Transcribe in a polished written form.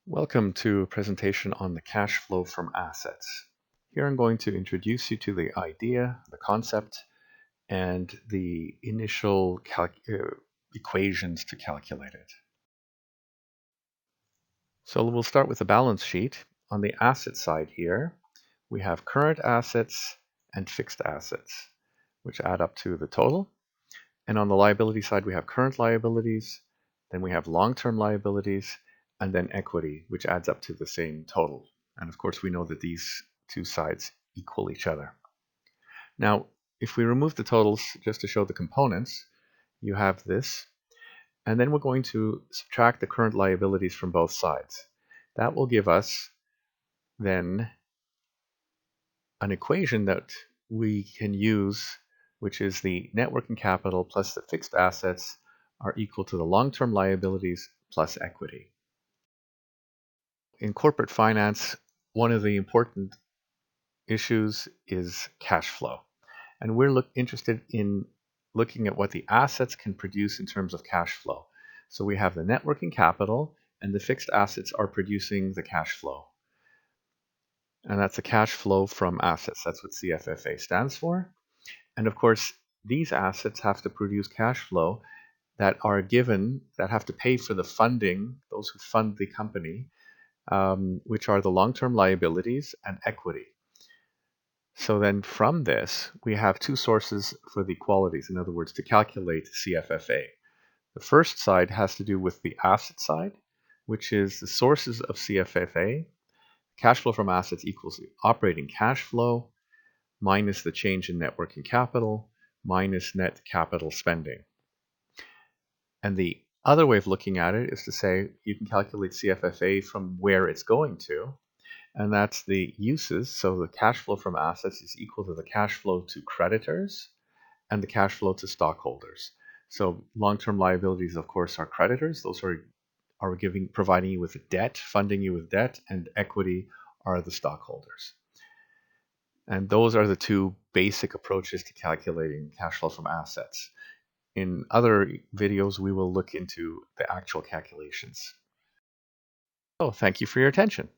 Welcome to a presentation on the cash flow from assets. Here I'm going to introduce you to the idea, the concept, and the initial equations to calculate it. So we'll start with the balance sheet. On the asset side here, we have current assets and fixed assets, which add up to the total. And on the liability side, we have current liabilities, then we have long-term liabilities, and then equity, which adds up to the same total. And of course, we know that these two sides equal each other. Now, if we remove the totals just to show the components, you have this, and then we're going to subtract the current liabilities from both sides. That will give us then an equation that we can use, which is the net working capital plus the fixed assets are equal to the long-term liabilities plus equity. In corporate finance, one of the important issues is cash flow. And we're interested in looking at what the assets can produce in terms of cash flow. So we have the net working capital, and the fixed assets are producing the cash flow. And that's a cash flow from assets. That's what CFFA stands for. And of course, these assets have to produce cash flow that are given, that have to pay for the funding, those who fund the company, which are the long-term liabilities and equity. So then from this, we have two sources for the qualities. In other words, to calculate CFFA. The first side has to do with the asset side, which is the sources of CFFA. Cash flow from assets equals the operating cash flow minus the change in net working capital minus net capital spending. And the other way of looking at it is to say you can calculate CFFA from where it's going to, and that's the uses. So the cash flow from assets is equal to the cash flow to creditors and the cash flow to stockholders. So long-term liabilities, of course, are creditors. Those are providing you with debt, funding you with debt, and equity are the stockholders. And those are the two basic approaches to calculating cash flow from assets. In other videos, we will look into the actual calculations. So thank you for your attention.